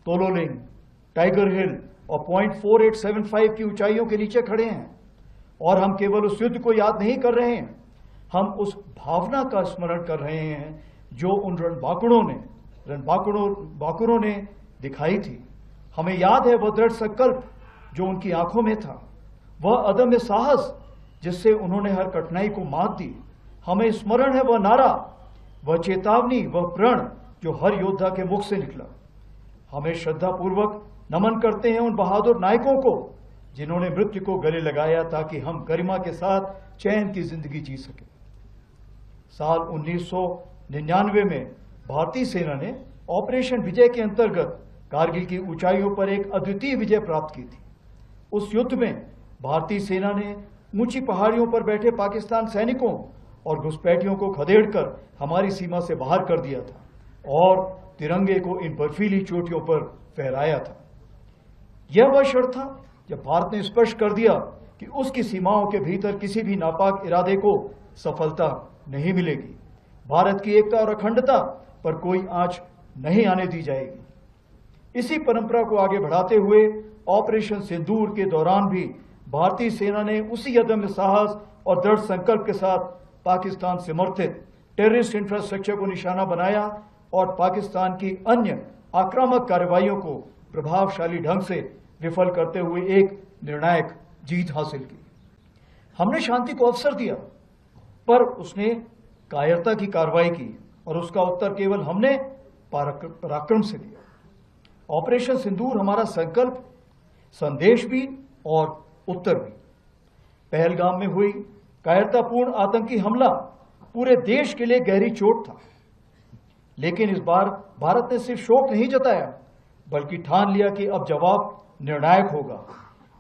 Tololing, tiger हिल और point 4875 की ऊंचाइयों के नीचे खड़े हैं। और हम केवल उस युद्ध को याद नहीं कर रहे हैं, हम उस भावना का स्मरण कर रहे हैं जो उन रणबांकुरों ने दिखाई थी। हमें याद है वह दृढ़ संकल्प जो उनकी आंखों में था, वह अदम्य साहस जिससे उन्होंने हर कठिनाई को मात दी। हमें स्मरण है वह नारा, वह चेतावनी, वह प्रण जो हर योद्धा के मुख से निकला। हमें श्रद्धापूर्वक नमन करते हैं उन बहादुर नायकों को जिन्होंने मृत्यु को गले लगाया ताकि हम गरिमा के साथ चैन की जिंदगी जी सके। साल 1999 में भारतीय सेना ने ऑपरेशन विजय के अंतर्गत कारगिल की ऊंचाइयों पर एक अद्वितीय विजय प्राप्त की थी। उस युद्ध में भारतीय सेना ने ऊंची पहाड़ियों पर बैठे पाकिस्तान सैनिकों और घुसपैठियों को खदेड़कर हमारी सीमा से बाहर कर दिया था और तिरंगे को इन बर्फीली चोटियों पर फहराया था। यह वह क्षण था जब भारत ने स्पष्ट कर दिया कि उसकी सीमाओं के भीतर किसी भी नापाक इरादे को सफलता नहीं मिलेगी। भारत की एकता और अखंडता पर कोई आंच नहीं आने दी जाएगी। इसी परंपरा को आगे बढ़ाते हुए ऑपरेशन सिंदूर के दौरान भी भारतीय सेना ने उसी अदम्य साहस और दृढ़ संकल्प के साथ पाकिस्तान समर्थित टेररिस्ट इंफ्रास्ट्रक्चर को निशाना बनाया और पाकिस्तान की अन्य आक्रामक कार्रवाइयों को प्रभावशाली ढंग से विफल करते हुए एक निर्णायक जीत हासिल की। हमने शांति को अवसर दिया, पर उसने कायरता की कार्रवाई की और उसका उत्तर केवल हमने पराक्रम से दिया। ऑपरेशन सिंदूर हमारा संकल्प, संदेश भी और उत्तर भी। पहलगाम में हुई कायरतापूर्ण आतंकी हमला पूरे देश के लिए गहरी चोट था, लेकिन इस बार भारत ने सिर्फ शोक नहीं जताया बल्कि ठान लिया कि अब जवाब निर्णायक होगा।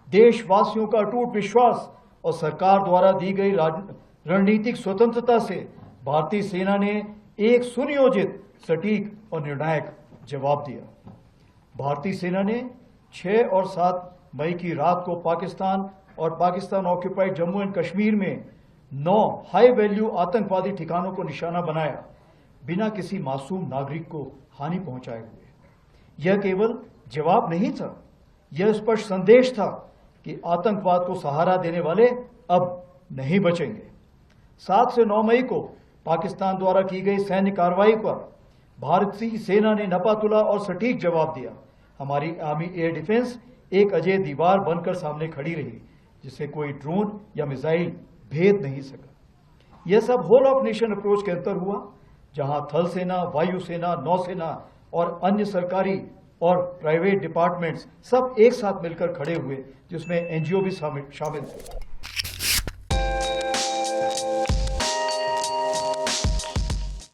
देशवासियों का अटूट विश्वास और सरकार द्वारा दी गई रणनीतिक स्वतंत्रता से भारतीय सेना ने एक सुनियोजित, सटीक और निर्णायक जवाब दिया। भारतीय सेना ने 6 और 7 मई की रात को पाकिस्तान और पाकिस्तान ऑक्यूपाइड जम्मू एंड कश्मीर में 9 हाई वैल्यू आतंकवादी ठिकानों को निशाना बनाया, बिना किसी मासूम नागरिक को हानि पहुंचाए हुए। यह केवल जवाब नहीं था, यह स्पष्ट संदेश था कि आतंकवाद को सहारा देने वाले अब नहीं बचेंगे। 7 से 9 मई को पाकिस्तान द्वारा की गई सैन्य कार्रवाई पर भारतीय सेना ने नपातुला और सटीक जवाब दिया। हमारी आर्मी एयर डिफेंस एक अजेय दीवार बनकर सामने खड़ी रही, जिसे कोई ड्रोन या मिसाइल भेद नहीं सका। यह सब होल ऑफ नेशन अप्रोच के अंतर हुआ, जहां थल सेना, वायुसेना, नौसेना और अन्य सरकारी और प्राइवेट डिपार्टमेंट्स सब एक साथ मिलकर खड़े हुए, जिसमें एनजीओ भी शामिल थे।